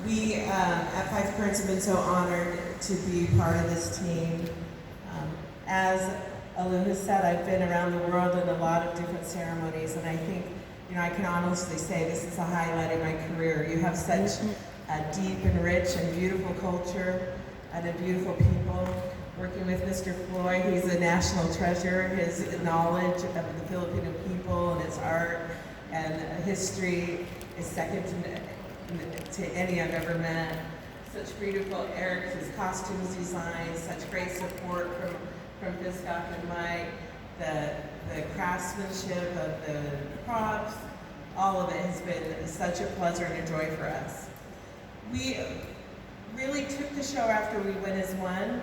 We at Five Currents have been so honored to be part of this team. As Alu has said, I've been around the world in a lot of different ceremonies, and I think, I can honestly say this is a highlight of my career. You have such a deep and rich and beautiful culture and a beautiful people. Working with Mr. Floyd, he's a national treasure. His knowledge of the Filipino people and its art and history is second to any I've ever met. Such beautiful Eric, his costumes design, such great support from Pascual and Mike, the craftsmanship of the props, all of it has been such a pleasure and a joy for us. We really took the show after we win as one.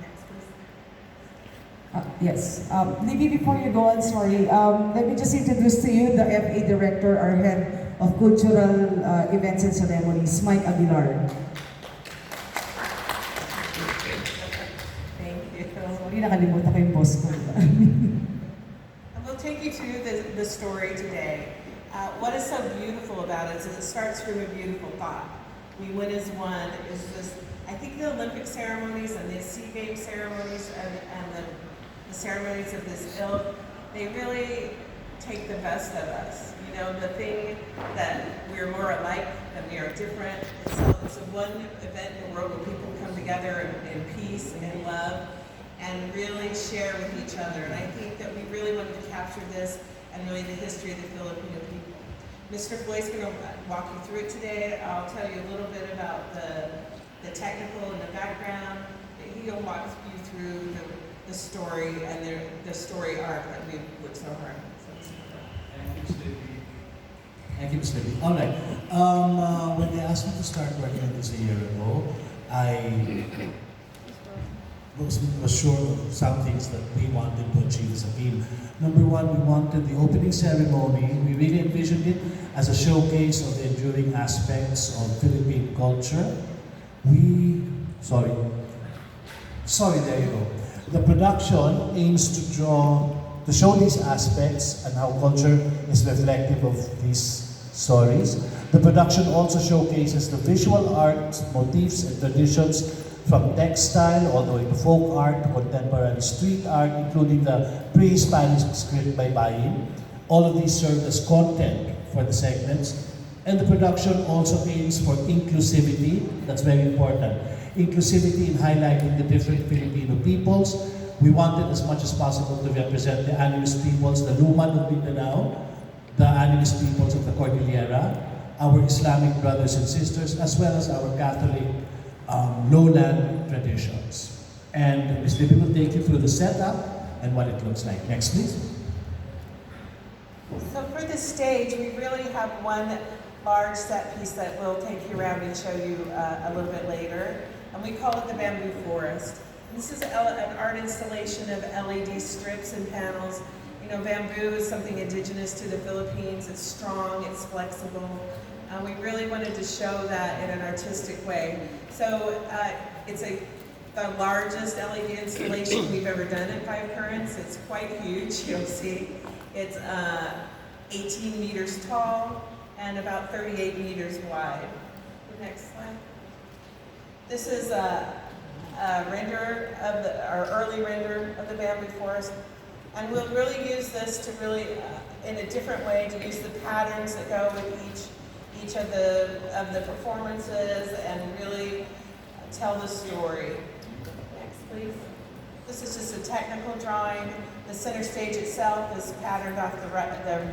Next, please. Yes. Maybe before you go on, sorry, let me just introduce to you the FA Director, our Head of Cultural Events and Ceremonies, Mike Aguilar. Thank you. Sorry, nakalimutan ko yung boss ko. And we'll take you through the story today. What is so beautiful about it is it starts from a beautiful thought. We win as one is this. I think the Olympic ceremonies and the SEA Games ceremonies and the ceremonies of this ilk, they really take the best of us. The thing that we're more alike than we are different. It's a one event in the world where people come together in peace and love and really share with each other. And I think that we really wanted to capture this and really the history of the Filipino people. Mr. Floyd's going to walk you through it today. I'll tell you a little bit about the technical and the background. He'll walk you through the story and the story arc that we've worked so hard. Thank you, Stevie. Thank you, Stevie. All right. When they asked me to start working on this a year ago, I was sure of some things that we wanted to achieve as a team. Number one, we wanted the opening ceremony. We really envisioned it as a showcase of the enduring aspects of Philippine culture. There you go. The production aims to show these aspects and how culture is reflective of these stories. The production also showcases the visual art, motifs, and traditions from textile all the way to folk art to contemporary street art, including the pre-Spanish script by Bayin. All of these serve as content for the segments. And the production also aims for inclusivity. That's very important. Inclusivity in highlighting the different Filipino peoples. We wanted as much as possible to represent the animist peoples, the Luman of Mindanao, the animist peoples of the Cordillera, our Islamic brothers and sisters, as well as our Catholic lowland traditions. And Ms. Libby will take you through the setup and what it looks like. Next, please. So for this stage, we really have one large set piece that we'll take you around and show you a little bit later. And we call it the Bamboo Forest. This is an art installation of LED strips and panels. Bamboo is something indigenous to the Philippines. It's strong, it's flexible. We really wanted to show that in an artistic way. So it's the largest LED installation we've ever done at Five Currents. It's quite huge, you'll see. It's 18 meters tall and about 38 meters wide. The next slide. This is a render of our early render of the Bamboo Forest. And we'll really use this to really, in a different way, to use the patterns that go with each of the performances and really tell the story. Next, please. This is just a technical drawing. The center stage itself is patterned off the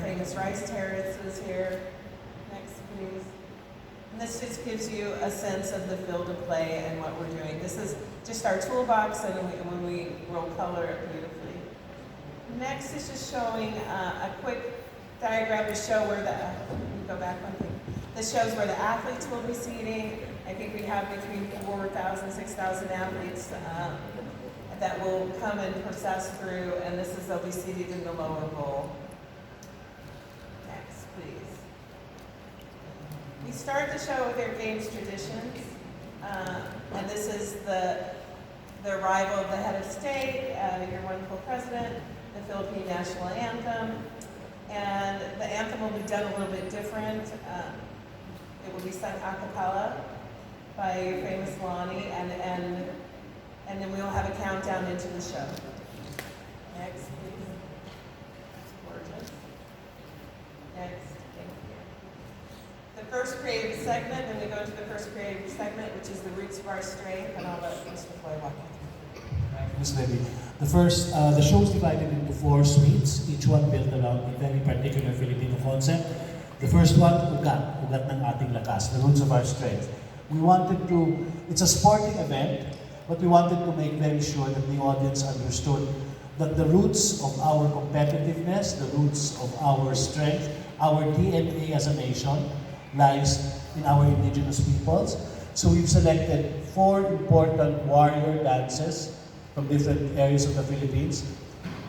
famous rice terraces here. Next, please. And this just gives you a sense of the field of play and what we're doing. This is just our toolbox, and when we will color it beautifully. Next is just showing a quick diagram to show where go back one thing. This shows where the athletes will be seating. I think we have between 4,000, 6,000 athletes that will come and process through, and they'll be seated in the lower bowl. Next, please. We start the show with our games traditions, and this is the arrival of the head of state, your wonderful president, the Philippine national anthem, and the anthem will be done a little bit different. It will be sung a cappella by your famous Lani, and then we'll have a countdown into the show. Next, please. That's gorgeous. Next, thank you. The first creative segment, then we go into the first creative segment, which is the roots of our strength, and I'll let Mr. Floyd walk you through. Thank you, Ms. Levy. The show is divided into 4 suites, each one built around a very particular Filipino concept. The first one, ugat ng ating lakas, the roots of our strength. It's a sporting event, but we wanted to make very sure that the audience understood that the roots of our competitiveness, the roots of our strength, our DNA as a nation, lies in our indigenous peoples. So we've selected 4 important warrior dances from different areas of the Philippines,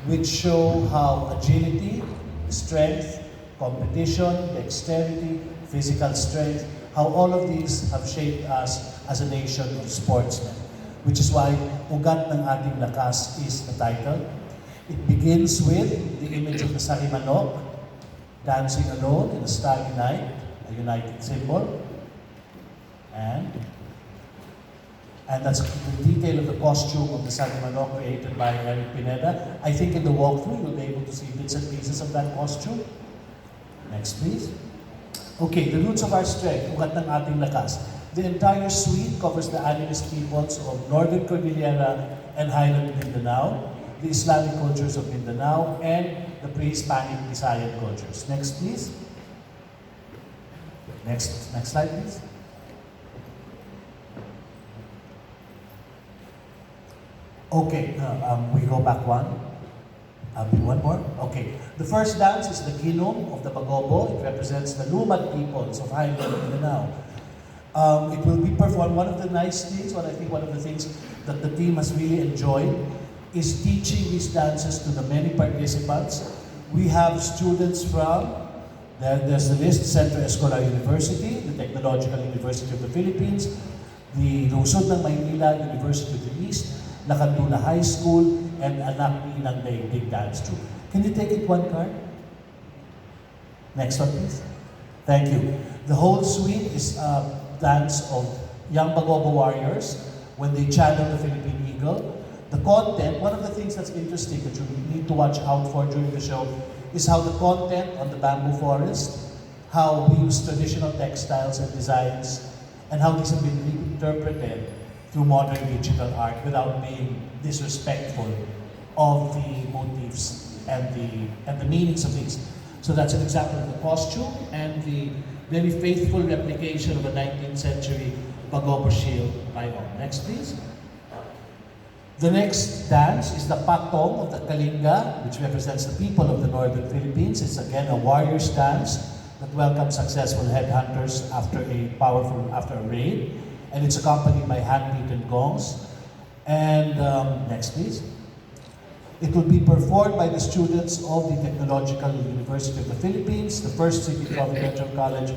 which show how agility, strength, competition, dexterity, physical strength, how all of these have shaped us as a nation of sportsmen. Which is why Ugat ng Ating Lakas is the title. It begins with the image of the Sarimanok dancing alone in a starry night, a united symbol. And that's the detail of the costume of the Sarimanok created by Eric Pineda. I think in the walkthrough you'll be able to see bits and pieces of that costume. Next, please. Okay, the roots of our strength, Ugat ng Ating Lakas. The entire suite covers the animist peoples of Northern Cordillera and Highland Mindanao, the Islamic cultures of Mindanao, and the pre-Hispanic Visayan cultures. Next, please. Next slide, please. Okay, we go back one. One more. Okay. The first dance is the Kinong of the Bagobo. It represents the Lumad peoples of Highland Mindanao. It will be performed. One of the things that the team has really enjoyed is teaching these dances to the many participants. We have students from, there's the list, Centro Escolar University, the Technological University of the Philippines, the Lungsod ng Maynila University of the East, Lacandula High School, and Anak ni Inang Daigdig Dance Troupe. Can you take it one card? Next one, please. Thank you. The whole suite is a dance of young Bagobo warriors when they channel the Philippine Eagle. The content, one of the things that's interesting that you need to watch out for during the show is how the content on the bamboo forest, how we use traditional textiles and designs, and how these have been reinterpreted through modern digital art without being disrespectful of the motifs and the meanings of these. So that's an example of the costume and the very faithful replication of a 19th century Bagobo shield by all. Next, please. The next dance is the Patong of the Kalinga, which represents the people of the northern Philippines. It's again a warrior's dance that welcomes successful headhunters after a raid. And it's accompanied by hand-beaten gongs. And next, please. It will be performed by the students of the Technological University of the Philippines, the First City Providential College,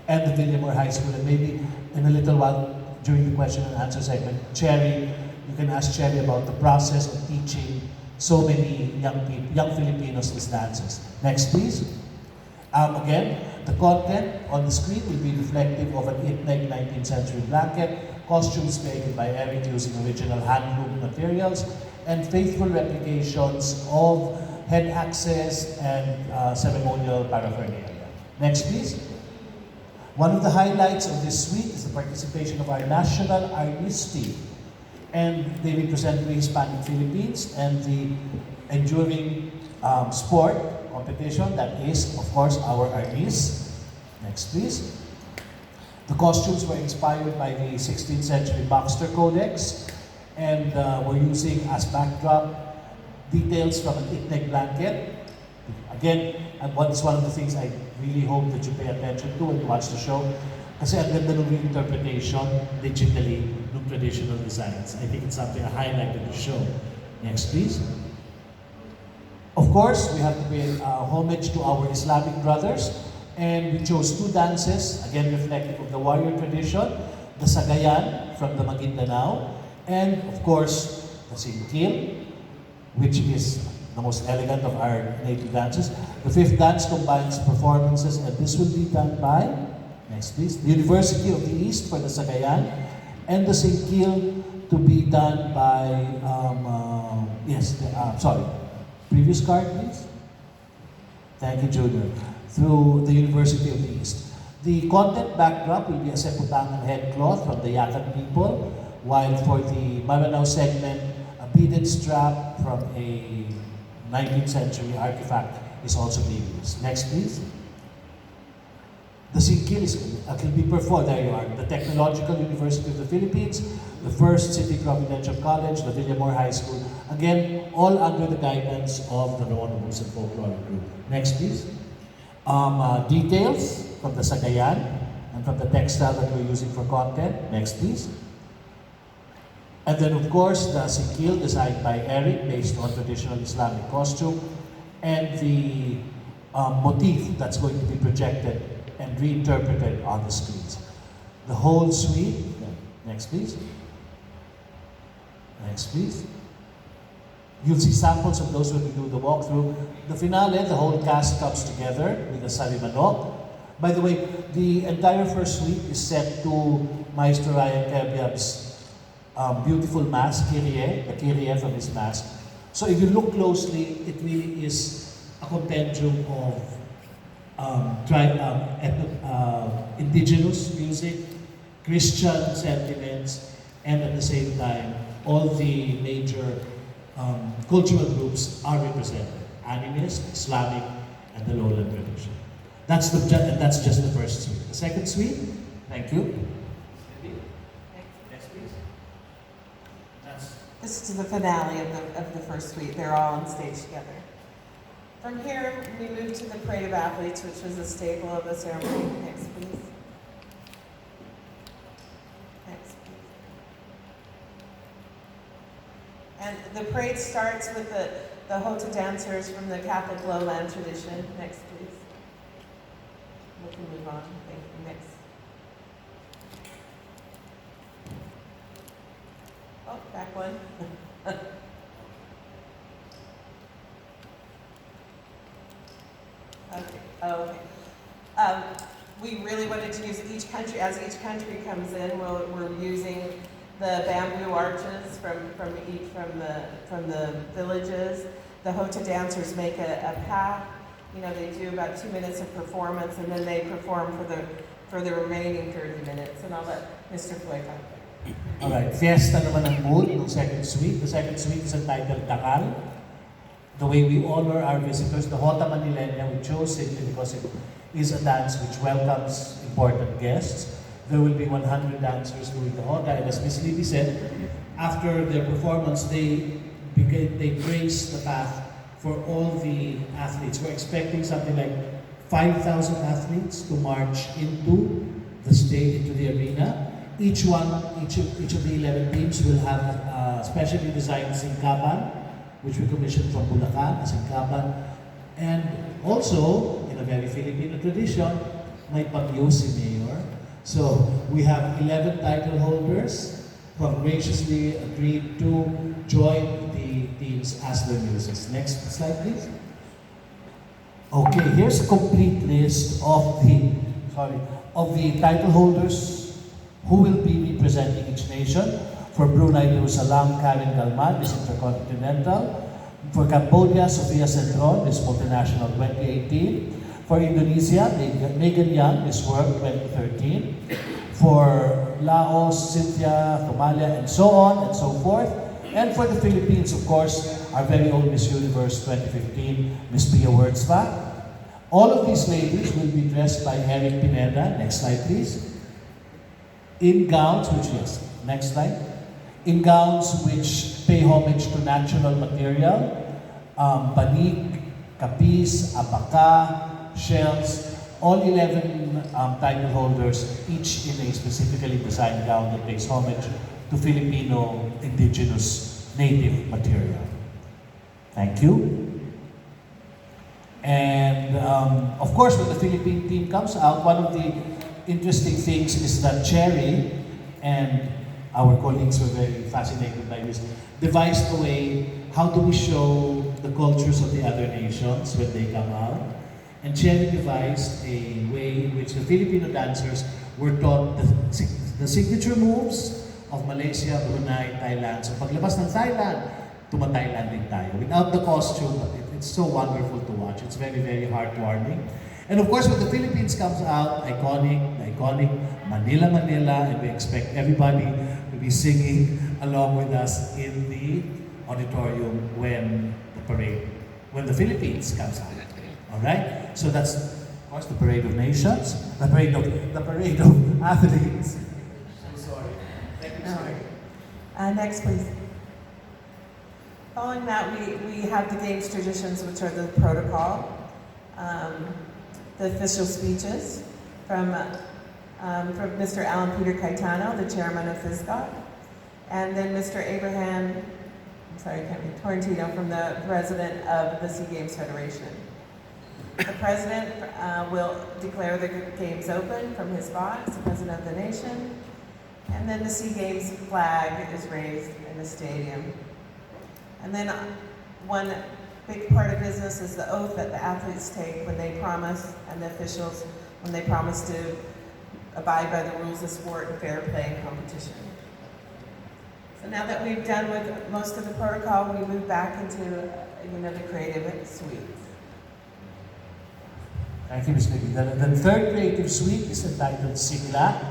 and the Villamor High School. And maybe in a little while, during the question and answer segment, Cherry, you can ask Cherry about the process of teaching so many young Filipinos these dances. Next, please. Again, the content on the screen will be reflective of an Itneg 19th century blanket, costumes created by Eric using original handloom materials, and faithful replications of head axes and ceremonial paraphernalia. Next, please. One of the highlights of this suite is the participation of our national artist team. And they represent the Hispanic Philippines and the enduring sport competition that is, of course, our artists. Next, please. The costumes were inspired by the 16th century Baxter Codex, and we're using as backdrop details from an Itneg blanket. Again, and what's one of the things I really hope that you pay attention to when you watch the show, kasi ang ganda ng reinterpretation digitally ng traditional designs. I think it's something I highlighted in the show. Next, please. Of course, we have to pay homage to our Islamic brothers, and we chose 2 dances, again reflective of the warrior tradition, the Sagayan from the Maguindanao, and of course, the Singkil, which is the most elegant of our native dances. The 5th dance combines performances, and this will be done by, Next, please. The University of the East for the Sagayan, and the Singkil to be done by, previous card, please. Thank you, Junior. Through the University of the East. The content backdrop will be a Seputangan headcloth from the Yakan people, while for the Maranao segment, a beaded strap from a 19th century artifact is also being used. Next, please. The Singkil can be performed. There you are. The Technological University of the Philippines, the First City Providential College, the Villamor High School. Again, all under the guidance of the Roanoke and Folklore Group. Next, please. Details from the Sagayan and from the textile that we're using for content. Next, please. And then, of course, the Singkil designed by Eric based on traditional Islamic costume, and the motif that's going to be projected and reinterpreted on the screens. The whole suite. Next, please. Next, please. You'll see samples of those when we do the walkthrough. The finale, the whole cast comes together with the Salimanok. By the way, the entire first suite is set to Maestro Ryan Kebiab's beautiful mask, Kyrie, the Kyrie from his mask. So if you look closely, it really is a compendium of indigenous music, Christian sentiments, and at the same time, all the major cultural groups are represented: animist, Islamic, and the lowland tradition. That's just the first suite. The second suite, thank you. Next, please. This is the finale of the first suite. They're all on stage together. From here, we move to the Parade of Athletes, which was a staple of the ceremony. Next, please. Next, please. And the parade starts with the Hota dancers from the Catholic lowland tradition. Next, please. We can move on. Thank you. Next. Oh, back one. Okay. We really wanted to use each country, as each country comes in, we're using the bamboo arches from the villages. The Hota dancers make a path. You know, they do about 2 minutes of performance, and then they perform for the remaining 30 minutes. And I'll let Mr. Floyd talk. Alright, fiesta naman ang mood ng second suite. The second suite is entitled Takal. The way we honor our visitors, the Hota Manilena, we chose simply because it is a dance which welcomes important guests. There will be 100 dancers doing the Hota, and as Ms. Libby said, after their performance, they grace the path for all the athletes. We're expecting something like 5,000 athletes to march into the stage, into the arena. Each of the 11 teams will have a specially designed singkaban, which we commissioned from Bulacan, a singkaban. And also, in a very Filipino tradition, may pagyo si Mayor. So we have 11 title holders who have graciously agreed to join the teams as their muses. Next slide, please. Okay, here's a complete list of the title holders who will be representing each nation. For Brunei, Darussalam, Karen Galman, Miss Intercontinental. For Cambodia, Sofia Centron, Miss Multinational 2018. For Indonesia, Megan Young, Miss World 2013. For Laos, Cynthia, Somalia, and so on and so forth. And for the Philippines, of course, our very own Miss Universe 2015, Miss Pia Wurtzbach. All of these ladies will be dressed by Eric Pineda. Next slide, please. In gowns, next slide. In gowns which pay homage to natural material, banig, kapis, abaka, shells, all 11 title holders, each in a specifically designed gown that pays homage to Filipino indigenous native material. Thank you. And of course, when the Philippine team comes out, one of the interesting things is that Cherry and our colleagues were very fascinated by this, devised a way, how do we show the cultures of the other nations when they come out? And Cherry devised a way in which the Filipino dancers were taught the signature moves of Malaysia, Brunei, Thailand. So paglabas ng Thailand, tuma-Thailand din tayo. Without the costume, it's so wonderful to watch. It's very, very heartwarming. And of course, when the Philippines comes out, the iconic Manila, Manila, and we expect everybody to be singing along with us in the auditorium when the Philippines comes out. All right? So that's, of course, the Parade of Nations, the Parade of Athletes. I'm sorry. Thank you, sir. Next, please. Following that, we have the games traditions, which are the protocol, the official speeches from Mr. Alan Peter Cayetano, the chairman of FISCOT, and then Mr. Abraham, Torrentino from the president of the SEA Games Federation. The president will declare the games open from his box, the president of the nation, and then the SEA Games flag is raised in the stadium. And then one big part of business is the oath that the athletes take when they promise, and the officials, when they promise to abide by the rules of sport and fair play and competition. So now that we've done with most of the protocol, we move back into the creative suite. Thank you, Ms. Libby. The third creative suite is entitled Sigla,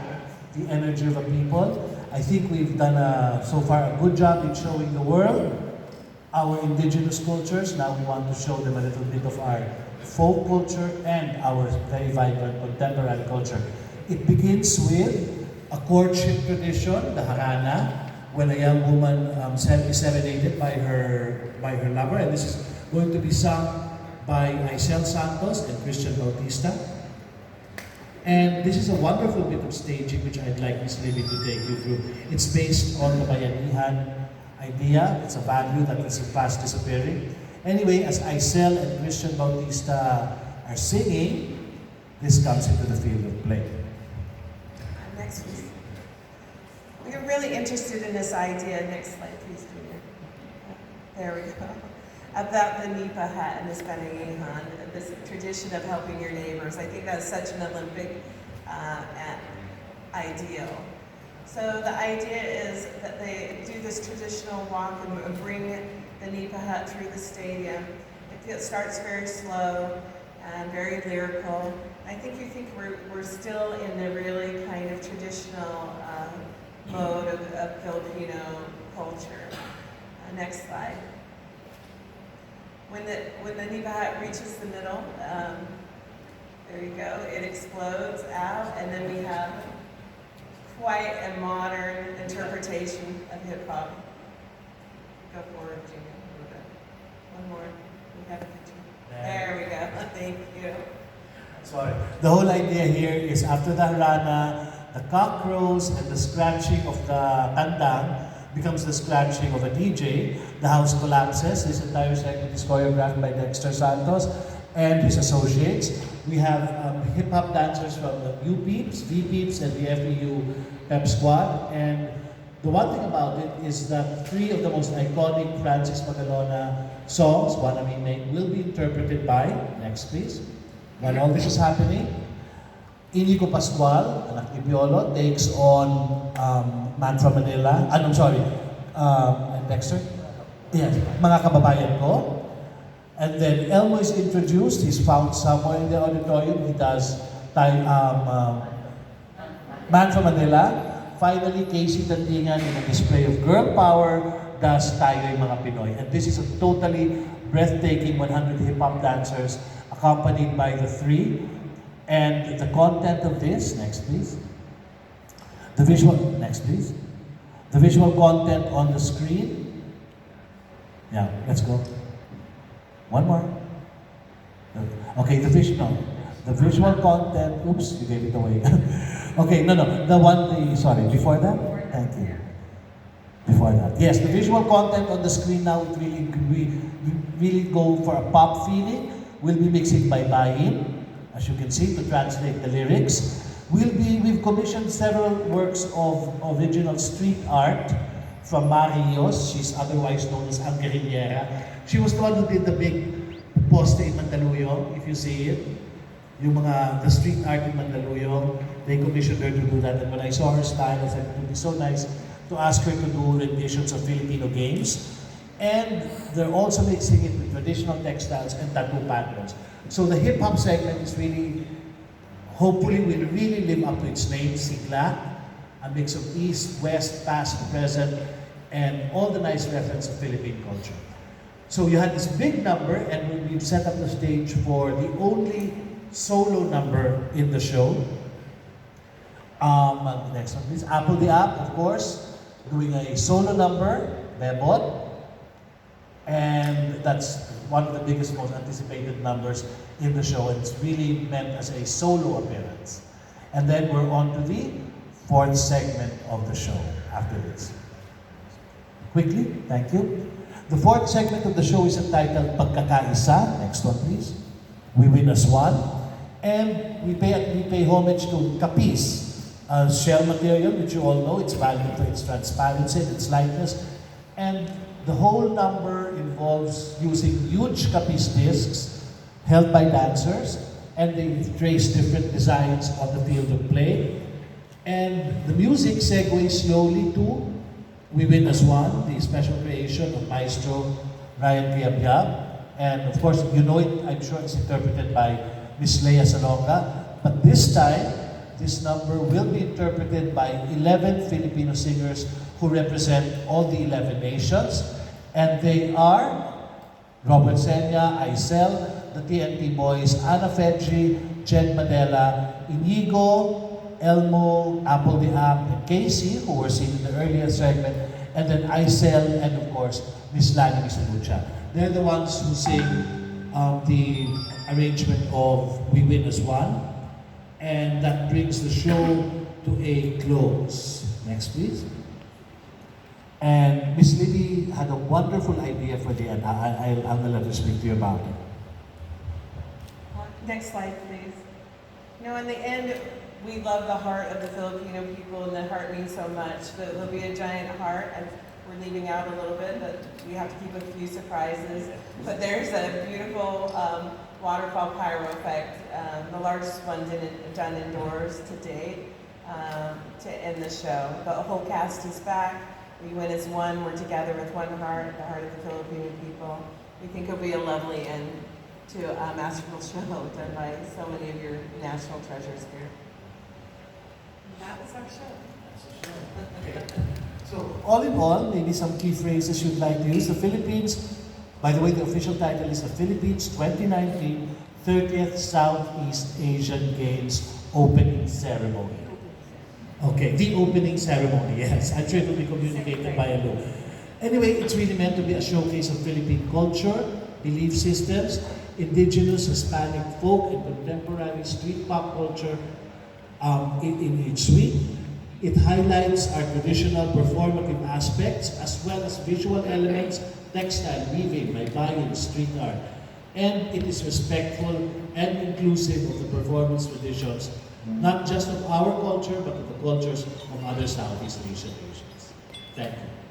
the energy of a people. I think we've done so far a good job in showing the world our indigenous cultures. Now we want to show them a little bit of our folk culture and our very vibrant contemporary culture. It begins with a courtship tradition, the harana, when a young woman is serenaded by her lover, and this is going to be sung by Aisel Santos and Christian Bautista. And this is a wonderful bit of staging which I'd like Ms. Libby to take you through. It's based on the Bayanihan idea. It's a value that is fast disappearing. Anyway, as Aisel and Christian Bautista are singing, this comes into the field of play. Next, please. We're really interested in this idea. Next slide, please, Junior. There we go. About the nipa hat and this Tandingan, this tradition of helping your neighbors. I think that's such an Olympic ideal. So the idea is that they do this traditional walk and bring the nipa hat through the stadium. It starts very slow and very lyrical. I think we're still in the really kind of traditional mode of Filipino culture. Next slide. When the nipa hat reaches the middle, there you go, it explodes out, and then we have quite a modern interpretation of hip hop. Go forward, Gina, a little bit. One more. We have a picture. There we go. Thank you. Sorry. The whole idea here is after the harana, the cock crows and the scratching of the tandang becomes the scratching of a DJ. The house collapses. This entire segment is choreographed by Dexter Santos and his associates. We have hip-hop dancers from the U-Peeps, V-Peeps, and the FEU Pep Squad. And the one thing about it is that three of the most iconic Francis Magalona songs, Wanami Make, will be interpreted by, next please, while all this is happening, Inigo Pascual, anak ni Piolo, takes on Man from Manila. I'm sorry, Dexter? Yes, Mga Kababayan Ko. And then Elmo is introduced. He's found somewhere in the auditorium. He does Man from Manila. Finally, Casey Tandingan, in a display of girl power, does Tayo'y Mga Pinoy. And this is a totally breathtaking 100 hip-hop dancers accompanied by the three. And the content of this, next please. The visual, next please. The visual content on the screen. Yeah, let's go. One more. Okay, the visual content, oops, you gave it away. Okay, sorry, before that? Thank you. Before that. Yes, the visual content on the screen now, we really go for a pop feeling. We'll be mixing by buy-in, as you can see, to translate the lyrics. We've commissioned several works of original street art from Marios. She's otherwise known as Ang Guerrillera. She was the one who did the big poste in Mandaluyong, if you see it. The street art in Mandaluyong, they commissioned her to do that. And when I saw her style, I said it would be so nice to ask her to do renditions of Filipino games. And they're also mixing it with traditional textiles and tattoo patterns. So the hip-hop segment is really, hopefully will really live up to its name, Sigla, a mix of East, West, past, present, and all the nice reference of Philippine culture. So you had this big number, and we've set up the stage for the only solo number in the show. The next one please. Apple the App, of course, doing a solo number, Bebot. And that's one of the biggest, most anticipated numbers in the show. And it's really meant as a solo appearance. And then we're on to the fourth segment of the show after this. Quickly, thank you. The fourth segment of the show is entitled Pagkakaisa. Next one, please. We Win as One. And we pay homage to kapis, shell material, which you all know. It's valued for its transparency and its lightness. And the whole number involves using huge kapis discs held by dancers, and they trace different designs on the field of play. And the music segues slowly to We Win as One, the special creation of Maestro Ryan Viabiab. And of course, you know it, I'm sure it's interpreted by Miss Leia Salonga. But this time, this number will be interpreted by 11 Filipino singers who represent all the 11 nations. And they are Robert Senya, Aisel, the TNT Boys, Ana Fedri, Jed Madela, Inigo, Elmo, Apple the App, and Casey, who were seen in the earlier segment, and then Aisel, and of course, Miss Lani Misalucha. They're the ones who sing the arrangement of We Win as One, and that brings the show to a close. Next, please. And Miss Libby had a wonderful idea for the end. I'll let her speak to you about it. Next slide, please. You know, in the end, we love the heart of the Filipino people, and the heart means so much. There'll be a giant heart, and we're leaving out a little bit, but we have to keep a few surprises. But there's a beautiful waterfall pyro effect, the largest one done indoors to date, to end the show. The whole cast is back. We win as one. We're together with one heart, the heart of the Filipino people. We think it'll be a lovely end to a masterful show done by so many of your national treasures here. And that was our show. So, all in all, maybe some key phrases you'd like to use. The Philippines, by the way, the official title is the Philippines 2019 30th Southeast Asian Games Opening Ceremony. Okay, the opening ceremony, yes. I'm sure it will be communicated by a look. Anyway, it's really meant to be a showcase of Philippine culture, belief systems, indigenous Hispanic folk, and contemporary street pop culture in each suite. It highlights our traditional performative aspects as well as visual elements, textile, weaving, baybayin, street art. And it is respectful and inclusive of the performance traditions, not just of our culture, but of the cultures of other Southeast Asian nations. Thank you.